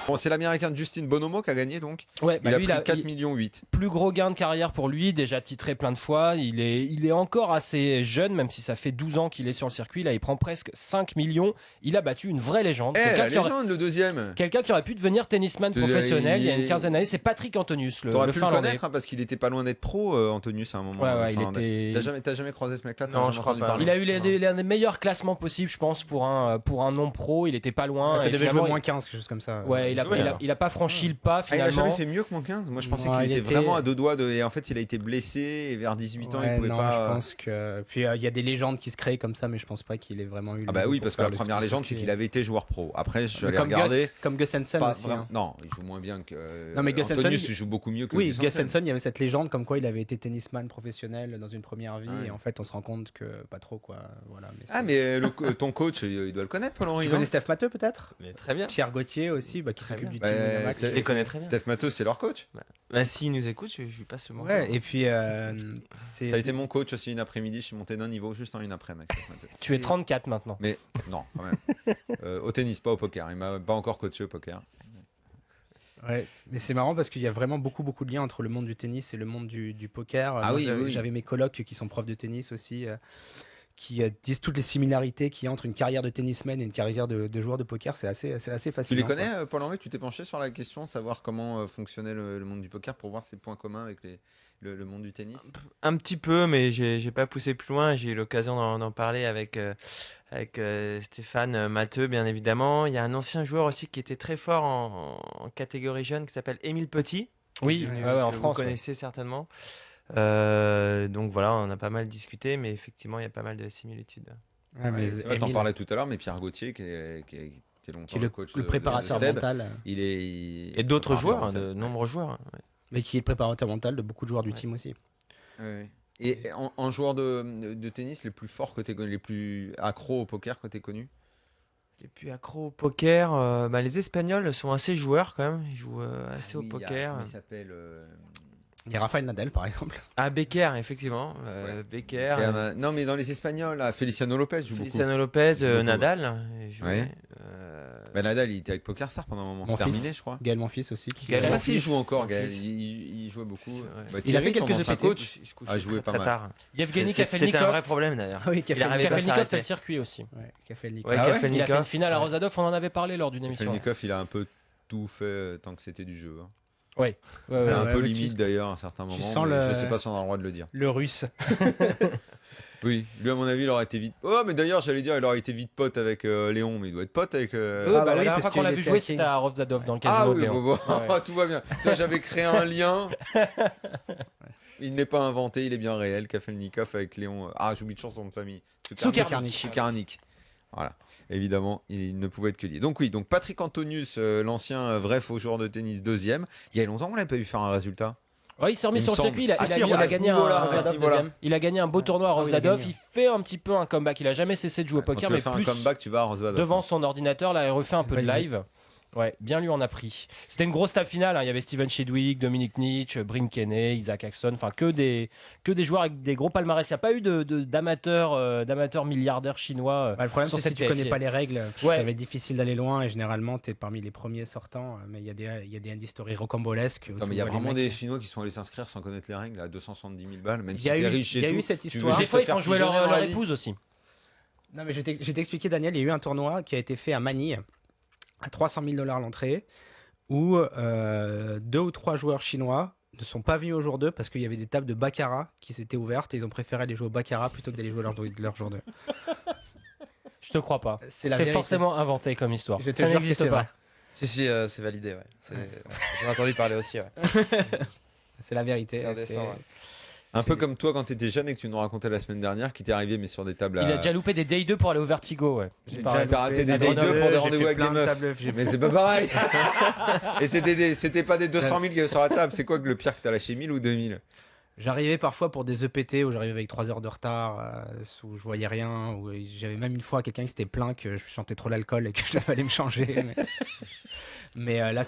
Bon, c'est l'américain Justin Bonomo qui a gagné donc. Ouais, Il a lui, pris 4,8 millions. Plus gros gain de carrière pour lui, déjà titré plein de fois. Il est encore assez jeune, même si ça fait 12 ans qu'il est sur le circuit. Là, il prend presque 5 millions. Il a battu une vraie légende. La légende, le deuxième. Quelqu'un qui aurait pu devenir tennisman professionnel il y a une quinzaine d'années. C'est Patrick Antonius, T'aurais le pu le Finlandais. connaître parce qu'il était pas loin d'être pro, Antonius, à un moment. Ouais, il était... T'as jamais croisé ce mec-là? Non, je crois pas. Il a eu l'un des meilleurs classements possibles, je pense, pour un non-pro. Il était pas loin. Ça devait jouer moins 15, quelque chose comme ça. Ouais, il a pas franchi le pas finalement. Il a jamais fait mieux que mon 15. Moi, je pensais qu'il était vraiment à 2 doigts de. Et en fait, il a été blessé et vers 18 ans, il pouvait pas. Je pense que. Puis il y a des légendes qui se créent comme ça, mais je pense pas qu'il ait vraiment eu. Ah bah oui, parce que la première légende, c'est qu'il avait été joueur pro. Après, je l'ai regardé. Comme Gus Hansen aussi. Non, il joue moins bien que. Non, mais Gus Hansen, il joue beaucoup mieux que. Oui, Gus Hansen, il y avait cette légende comme quoi il avait été tennisman professionnel dans une première vie, et en fait, on se rend compte que pas trop quoi. Voilà. Mais ton coach, il doit le connaître, Paul-Henri. Tu connais Steph Matteux peut-être? Mais très bien. Pierre Gauthier aussi, qui s'occupe du team Winamax. Je les connais très bien. Steph Matteux, c'est leur coach. S'il nous écoute, je lui passe le mot. Ouais, et puis ça a été mon coach aussi une après-midi. Je suis monté d'un niveau juste en une après-midi. Tu es 34 maintenant. Mais non, quand même. Au tennis, pas au poker. Il m'a pas encore coaché au poker. Ouais, mais c'est marrant parce qu'il y a vraiment beaucoup de liens entre le monde du tennis et le monde du poker. J'avais mes colocs qui sont profs de tennis aussi, qui disent toutes les similarités qu'il y a entre une carrière de tennisman et une carrière de joueur de poker. C'est assez fascinant. Tu les connais, Paul-Henri? Tu t'es penché sur la question de savoir comment fonctionnait le monde du poker pour voir ses points communs avec le monde du tennis? Un petit peu, mais j'ai pas poussé plus loin. J'ai eu l'occasion d'en parler avec Stéphane Matteux, bien évidemment. Il y a un ancien joueur aussi qui était très fort en catégorie jeune qui s'appelle Émile Petit. Oui, en France. Vous connaissez certainement. Donc voilà, on a pas mal discuté, mais effectivement, il y a pas mal de similitudes. T'en parlais tout à l'heure, mais Pierre Gauthier, qui était longtemps le coach le préparateur de Seb, mental. Et d'autres joueurs, de nombreux joueurs. Ouais. Mais qui est le préparateur mental de beaucoup de joueurs du team aussi. Et en joueur de tennis, les plus forts que t'es connu, les plus accros au poker que t'es connu? Les plus accros au poker, les Espagnols sont assez joueurs quand même. Ils jouent assez au poker. Il s'appelle. Il y a Rafael Nadal par exemple. Ah, Becker, effectivement. Becker. Non, mais dans les Espagnols, là, Feliciano Lopez joue Feliciano Lopez, Nadal. Nadal, il était avec PokerStars pendant un moment. C'est terminé, je crois. Gaël Monfils aussi. Je sais pas s'il joue encore, Gaël. Il jouait beaucoup. Il a fait quelques EPT. Coach a joué pas mal. Tard. Yevgeny Kafelnikov. C'était un vrai problème d'ailleurs. Oui, Kafelnikov fait le circuit aussi. Kafelnikov. Il a fait une finale à Rosadov, on en avait parlé lors d'une émission. Kafelnikov, il a un peu tout fait tant que c'était du jeu. Oui. Un peu limite d'ailleurs à un certain moment. Je sais pas si on a le droit de le dire. Le russe. Oui, lui à mon avis il aurait été vite. Oh mais d'ailleurs j'allais dire il aurait été vite pote avec Léon, mais il doit être pote avec. La dernière fois qu'on l'a vu jouer c'était à Rosadov dans le casino de Léon. Tout va bien. Toi j'avais créé un lien. Il n'est pas inventé, il est bien réel. Kafelnikov avec Léon. J'oublie toujours son nom de famille. Sukarnik. Voilà, évidemment, il ne pouvait être que lié. Donc Patrick Antonius, l'ancien vrai faux joueur de tennis, deuxième. Il y a longtemps qu'on l'avait pas vu faire un résultat. Ouais, il s'est remis sur le circuit, il a gagné un beau tournoi à Rosadov, il fait un petit peu un comeback, il a jamais cessé de jouer au poker, mais plus un comeback, tu vas à Rosadov, devant son ordinateur, là il refait un peu de live. Ouais, bien lui en a pris. C'était une grosse table finale, il y avait Steven Chidwick, Dominic Nietzsche, Bryn Kenney, Isaac Axton, enfin que des joueurs avec des gros palmarès. Il n'y a pas eu d'amateurs milliardaires chinois. Le problème c'est que si tu connais pas les règles, ça va être difficile d'aller loin et généralement tu es parmi les premiers sortants, mais il y a des indices rocambolesques. Mais il y a vraiment des Chinois qui sont allés s'inscrire sans connaître les règles à 270 000 balles, même si tu es riche et tout. Il y a eu cette histoire. Des fois ils font jouer leur épouse aussi. Non mais je vais t'expliquer Daniel, il y a eu un tournoi qui a été fait à Manille à 300 000 $ l'entrée, où 2 ou 3 joueurs chinois ne sont pas venus au jour 2 parce qu'il y avait des tables de baccarat qui s'étaient ouvertes et ils ont préféré aller jouer au baccarat plutôt que d'aller jouer leur jour 2. Je te crois pas. C'est vérité. Forcément inventé comme histoire. Je te jure que c'est pas. Si, c'est validé, ouais. J'en ai entendu parler aussi, ouais. C'est la vérité. C'est indécent, ouais. Un peu comme toi quand tu étais jeune et que tu nous racontais la semaine dernière qui t'est arrivé mais sur des tables Il a déjà loupé des Day 2 pour aller au Vertigo, ouais. T'as raté des Day 2 pour des rendez-vous avec des meufs. Mais c'est pas pareil. Et c'était pas des 200 000 qui étaient sur la table. C'est quoi que le pire que t'as lâché, 1000 ou 2000? J'arrivais parfois pour des EPT où j'arrivais avec 3 heures de retard, où je voyais rien, où j'avais même une fois quelqu'un qui s'était plaint que je chantais trop l'alcool et que je devais aller me changer. Mais là,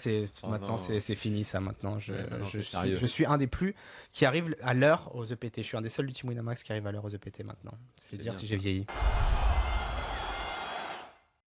maintenant, c'est fini ça. Maintenant, je suis un des plus qui arrive à l'heure aux EPT. Je suis un des seuls du team Winamax qui arrive à l'heure aux EPT maintenant. C'est dire si j'ai vieilli.